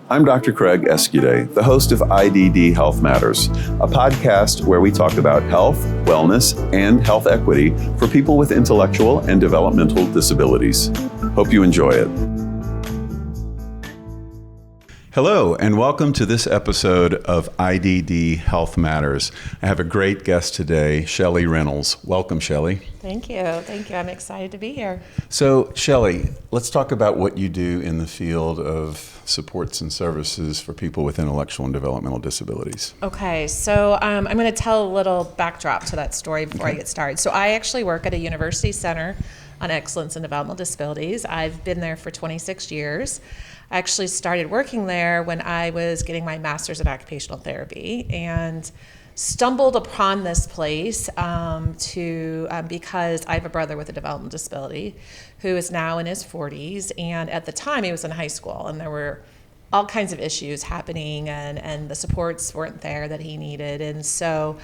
I'm Dr. Craig Escude, the host of IDD Health Matters, a podcast where we talk about health, wellness, and health equity for people with intellectual and developmental disabilities. Hope you enjoy it. Hello, and welcome to this episode of IDD Health Matters. I have a great guest today, Sheli Reynolds. Welcome, Sheli. Thank you. I'm excited to be here. So, Sheli, let's talk about what you do in the field of supports and services for people with intellectual and developmental disabilities. Okay, so I'm going to tell a little backdrop to that story before I get started. So I actually work at a university center on excellence in developmental disabilities. I've been there for 26 years. I actually started working there when I was getting my master's in occupational therapy and stumbled upon this place because I have a brother with a developmental disability who is now in his 40s, and at the time he was in high school, and there were all kinds of issues happening, and the supports weren't there that he needed, and so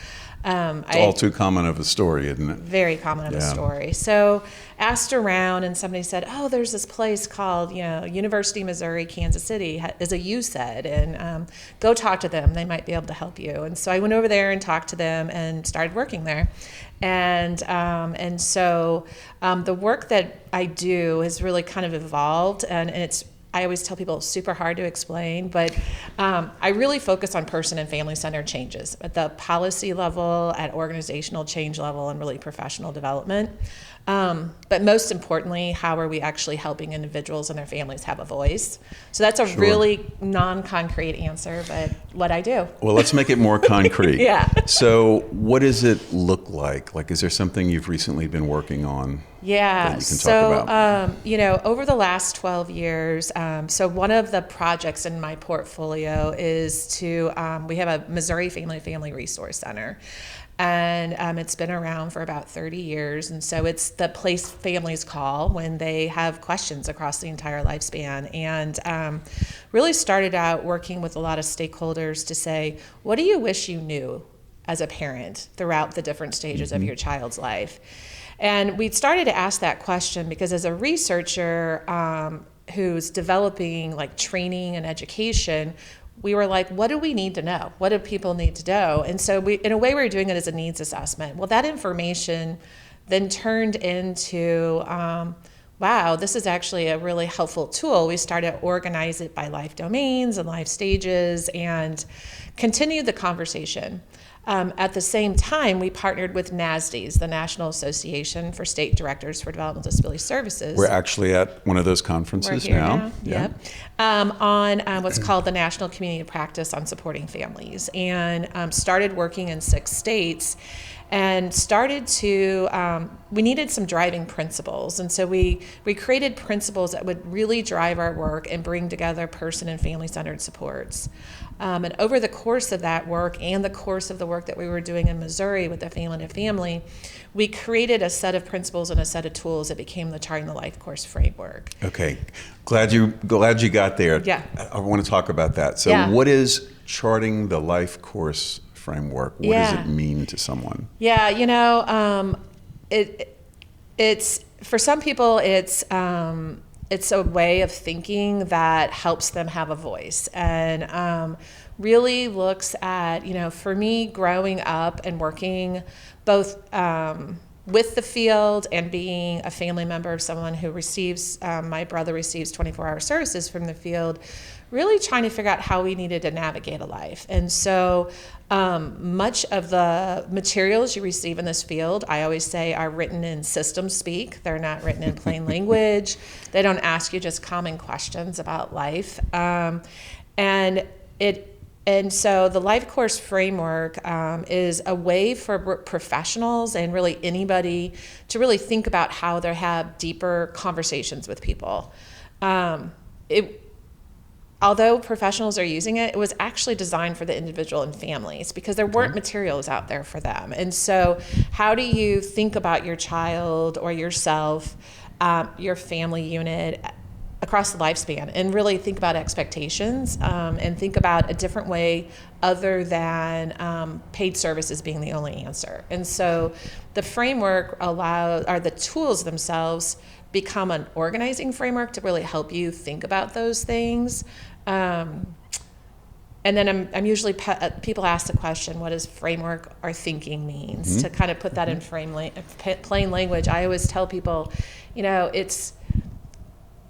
it's all too common of a story, isn't it? Very common of a story. So asked around, and somebody said, "Oh, there's this place called, University of Missouri, Kansas City is a USED, and go talk to them. They might be able to help you." And so I went over there and talked to them and started working there. And so the work that I do has really kind of evolved, and it's, I always tell people, it's super hard to explain, but I really focus on person and family-centered changes at the policy level, at organizational change level, and really professional development. But most importantly, how are we actually helping individuals and their families have a voice? So that's a really non-concrete answer, but what I do. Well, let's make it more concrete. Yeah. So what does it look like? Like, is there something you've recently been working on? Yeah, that you can talk about? Over the last 12 years, so one of the projects in my portfolio is we have a Missouri Family Resource Center. And it's been around for about 30 years. And so it's the place families call when they have questions across the entire lifespan. And really started out working with a lot of stakeholders to say, what do you wish you knew as a parent throughout the different stages of your child's life? And we started to ask that question because as a researcher who's developing like training and education, we were like, what do we need to know? What do people need to know? And so in a way, we were doing it as a needs assessment. Well, that information then turned into, wow, this is actually a really helpful tool. We started to organize it by life domains and life stages and continued the conversation. At the same time, we partnered with NASDs, the National Association for State Directors for Developmental Disability Services. We're actually at one of those conferences now. Yep. On what's called the National Community Practice on Supporting Families, and started working in 6 states. And started to, we needed some driving principles. And so we created principles that would really drive our work and bring together person and family-centered supports. And over the course of that work and the course of the work that we were doing in Missouri with the Family to Family, we created a set of principles and a set of tools that became the Charting the LifeCourse Framework. Okay, glad you got there. Yeah. I want to talk about that. So what is Charting the LifeCourse Framework? What does it mean to someone? Yeah, it's for some people it's a way of thinking that helps them have a voice, and really looks at, for me, growing up and working both with the field and being a family member of someone who receives, my brother receives 24-hour services from the field, really trying to figure out how we needed to navigate a life. And so much of the materials you receive in this field, I always say, are written in system speak. They're not written in plain language. They don't ask you just common questions about life. And so the LifeCourse Framework is a way for professionals and really anybody to really think about how they have deeper conversations with people. Although professionals are using it, it was actually designed for the individual and families because there weren't materials out there for them. And so how do you think about your child or yourself, your family unit, across the lifespan, and really think about expectations and think about a different way other than paid services being the only answer. And so the framework the tools themselves become an organizing framework to really help you think about those things. And then I'm usually, people ask the question, what does framework or thinking means? To kind of put that in plain language, I always tell people,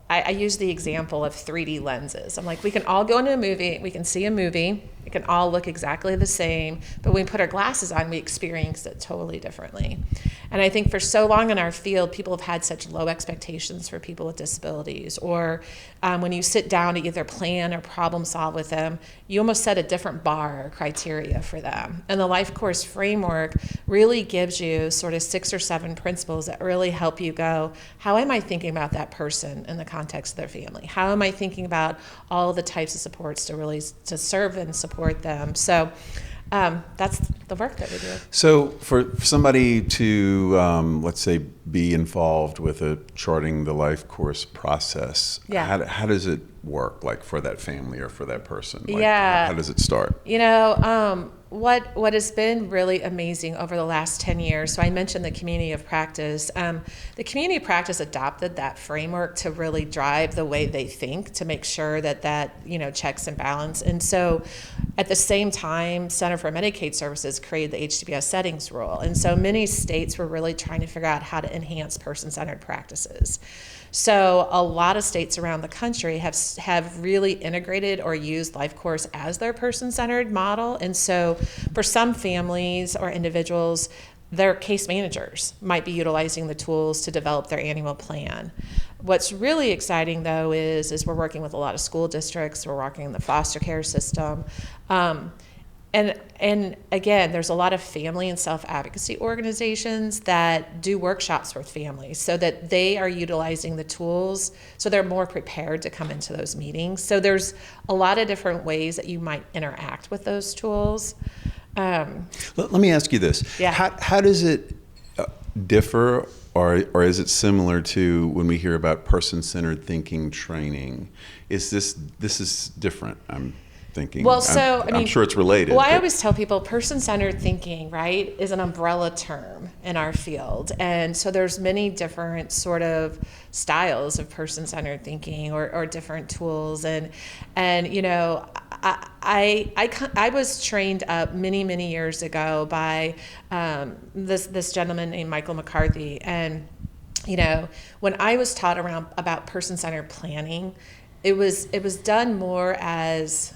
I use the example of 3D lenses. I'm like, we can all go into a movie, we can see a movie, it can all look exactly the same, but when we put our glasses on, we experience it totally differently. And I think for so long in our field, people have had such low expectations for people with disabilities, or when you sit down to either plan or problem solve with them, you almost set a different bar or criteria for them. And the LifeCourse framework really gives you sort of 6 or 7 principles that really help you go, how am I thinking about that person in the context of their family? How am I thinking about all the types of supports to serve and support them? So that's the work that we do. So for somebody to, let's say, be involved with a Charting the LifeCourse process, how does it work, like for that family or for that person? Like, how does it start? What has been really amazing over the last 10 years, so I mentioned the community of practice. The community of practice adopted that framework to really drive the way they think, to make sure that checks and balance. And so at the same time, Center for Medicaid Services created the HCBS settings rule. And so many states were really trying to figure out how to enhance person-centered practices. So a lot of states around the country have really integrated or used LifeCourse as their person-centered model. And so for some families or individuals, their case managers might be utilizing the tools to develop their annual plan. What's really exciting, though, is we're working with a lot of school districts. We're working in the foster care system. And again, there's a lot of family and self-advocacy organizations that do workshops with families so that they are utilizing the tools so they're more prepared to come into those meetings. So there's a lot of different ways that you might interact with those tools. Let me ask you this. Yeah. How does it differ, or is it similar to when we hear about person-centered thinking training? This is different, I'm thinking. Well, so I'm sure it's related. Well, I always tell people person-centered thinking, right, is an umbrella term in our field. And so there's many different sort of styles of person-centered thinking or different tools. And I was trained up many years ago by this gentleman named Michael McCarthy. And when I was taught about person-centered planning, it was done more as,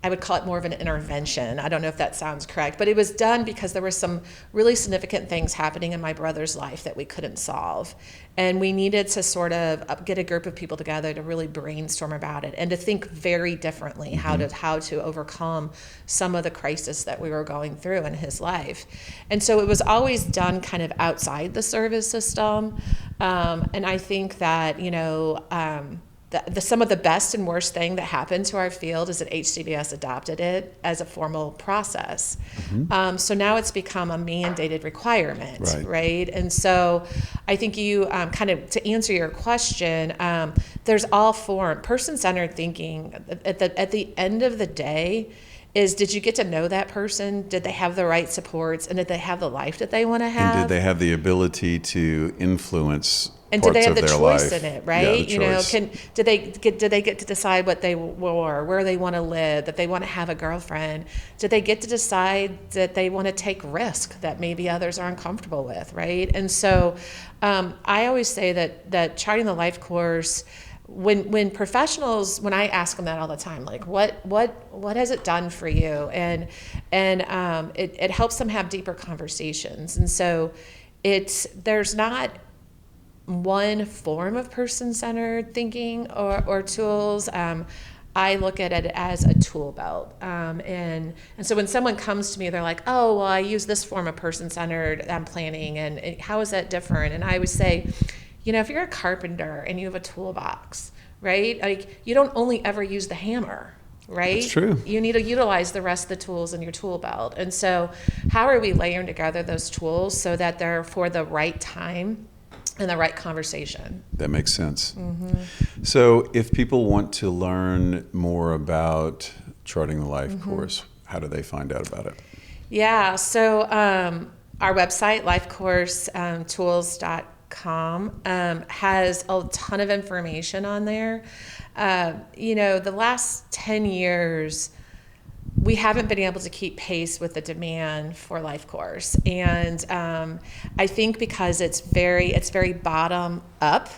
I would call it more of an intervention. I don't know if that sounds correct, but it was done because there were some really significant things happening in my brother's life that we couldn't solve. And we needed to sort of get a group of people together to really brainstorm about it and to think very differently how to overcome some of the crisis that we were going through in his life. And so it was always done kind of outside the service system. And I think that, some of the best and worst thing that happened to our field is that HCBS adopted it as a formal process. So now it's become a mandated requirement, right? And so I think you kind of, to answer your question, there's all form. Person-centered thinking, at the end of the day, did you get to know that person? Did they have the right supports? And did they have the life that they want to have? And did they have the ability to influence and do they have the choice life? In it, right? Yeah, the choice. Did they get to decide what they wore, where they want to live, that they want to have a girlfriend? Did they get to decide that they want to take risk that maybe others are uncomfortable with, right? And so I always say that Charting the LifeCourse, when professionals, when I ask them that all the time, like what has it done for you, and it helps them have deeper conversations. And so there's not one form of person-centered thinking or tools. I look at it as a tool belt. And so when someone comes to me, they're like, oh, well, I use this form of person-centered planning, and how is that different? And I would say, if you're a carpenter and you have a toolbox, right? Like, you don't only ever use the hammer, right? That's true. You need to utilize the rest of the tools in your tool belt. And so how are we layering together those tools so that they're for the right time and the right conversation? That makes sense. So if people want to learn more about Charting the LifeCourse, how do they find out about it? Yeah, so our website, lifecoursentools.com, has a ton of information on there. The last 10 years, we haven't been able to keep pace with the demand for LifeCourse. And I think because it's very bottom up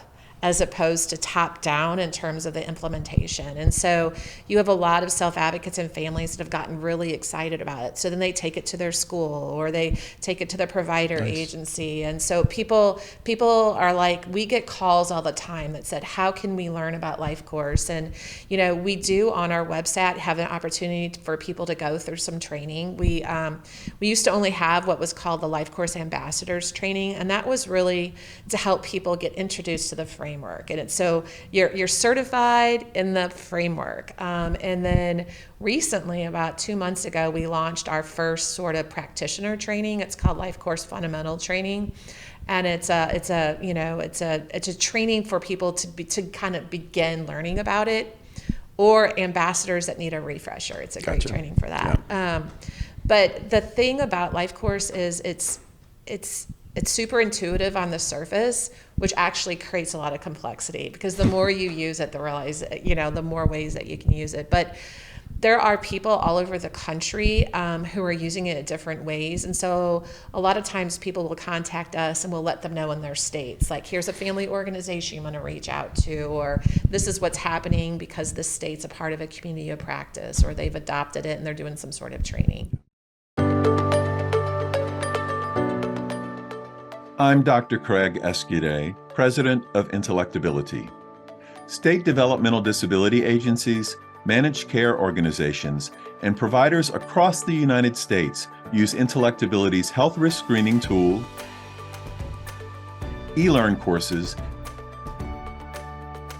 as opposed to top down in terms of the implementation. And so you have a lot of self-advocates and families that have gotten really excited about it. So then they take it to their school or they take it to their provider agency. And so people are like, we get calls all the time that said, how can we learn about LifeCourse? And, we do on our website have an opportunity for people to go through some training. We used to only have what was called the LifeCourse Ambassadors training, and that was really to help people get introduced to the framework. And so you're certified in the framework. And then recently, about 2 months ago, we launched our first sort of practitioner training. It's called LifeCourse Fundamental Training. And it's a training for people to kind of begin learning about it, or ambassadors that need a refresher. It's a great training for that. Yeah. But the thing about LifeCourse is it's super intuitive on the surface, which actually creates a lot of complexity, because the more you use it, the more ways that you can use it. But there are people all over the country who are using it in different ways. And so a lot of times people will contact us and we'll let them know in their states, like, here's a family organization you want to reach out to, or this is what's happening because this state's a part of a community of practice, or they've adopted it and they're doing some sort of training. I'm Dr. Craig Esquire, President of Intellectability. State developmental disability agencies, managed care organizations, and providers across the United States use Intellectability's health risk screening tool, e-learn courses,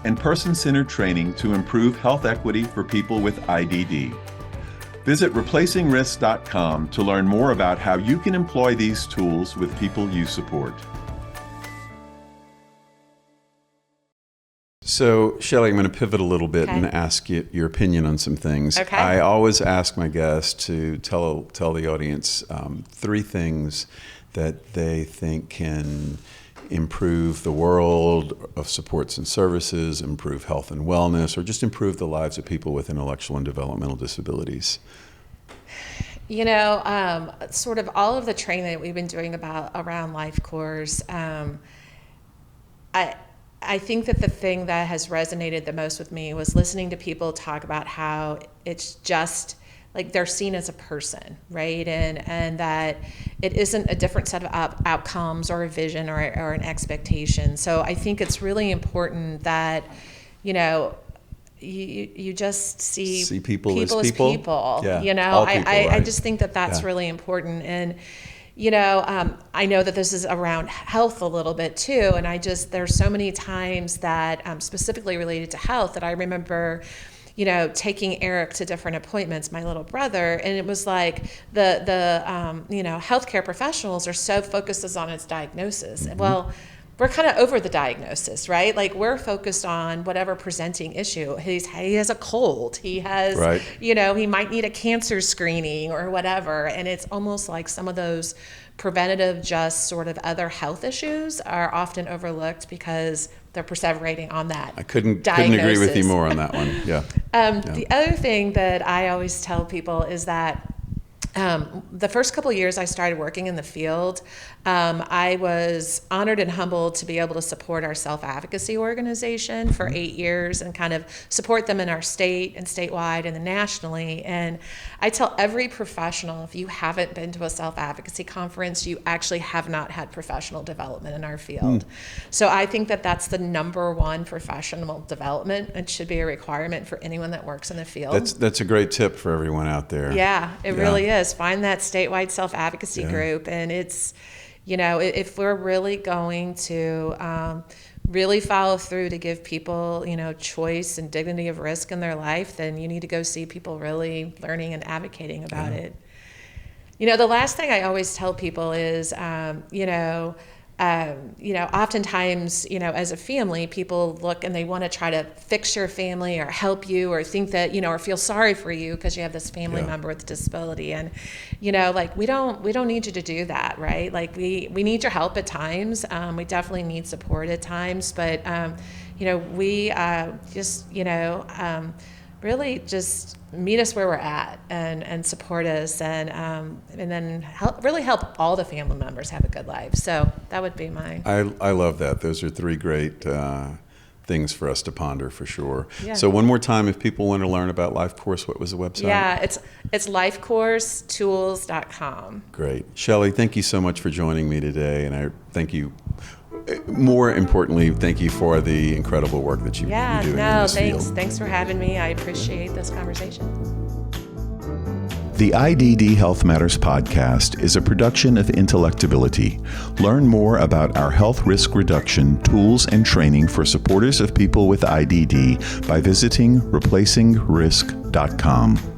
and person-centered training to improve health equity for people with IDD. Visit replacingrisks.com to learn more about how you can employ these tools with people you support. So, Sheli, I'm going to pivot a little bit and ask you your opinion on some things. Okay. I always ask my guests to tell the audience 3 things that they think can improve the world of supports and services, improve health and wellness, or just improve the lives of people with intellectual and developmental disabilities. Sort of all of the training that we've been doing around LifeCourse, I think that the thing that has resonated the most with me was listening to people talk about how it's just like they're seen as a person, right? And that it isn't a different set of outcomes or a vision or an expectation. So I think it's really important that, you just see people as people. Yeah. I just think that that's really important. And, I know that this is around health a little bit too. And there's so many times that specifically related to health that I remember, taking Eric to different appointments, my little brother, and it was like the healthcare professionals are so focused on his diagnosis. Mm-hmm. Well, we're kind of over the diagnosis, right? Like, we're focused on whatever presenting issue. He has a cold. He has, he might need a cancer screening or whatever. And it's almost like some of those preventative, just sort of other health issues are often overlooked because they're perseverating on that. I couldn't agree with you more on that one. Yeah. The other thing that I always tell people is that the first couple of years I started working in the field, I was honored and humbled to be able to support our self-advocacy organization for 8 years and kind of support them in our state and statewide and then nationally. And I tell every professional, if you haven't been to a self-advocacy conference, you actually have not had professional development in our field. So I think that that's the number one professional development. It should be a requirement for anyone that works in the field. That's a great tip for everyone out there. Yeah, it really is. Find that statewide self-advocacy group. And it's, if we're really going to really follow through to give people, choice and dignity of risk in their life, then you need to go see people really learning and advocating about it. The last thing I always tell people is, oftentimes, as a family, people look and they want to try to fix your family or help you or think that, or feel sorry for you because you have this family member with a disability. And, we don't need you to do that, right? Like we need your help at times. We definitely need support at times, but, we really just meet us where we're at and support us and then help all the family members have a good life. So that would be my... I love that. Those are three great things for us to ponder for sure. Yeah. So one more time, if people want to learn about LifeCourse, what was the website? Yeah, it's lifecoursetools.com. Great. Sheli, thank you so much for joining me today, and I thank you. More importantly, thank you for the incredible work that you're doing in this field. Thanks for having me. I appreciate this conversation. The IDD Health Matters podcast is a production of Intellectability. Learn more about our health risk reduction tools and training for supporters of people with IDD by visiting replacingrisk.com.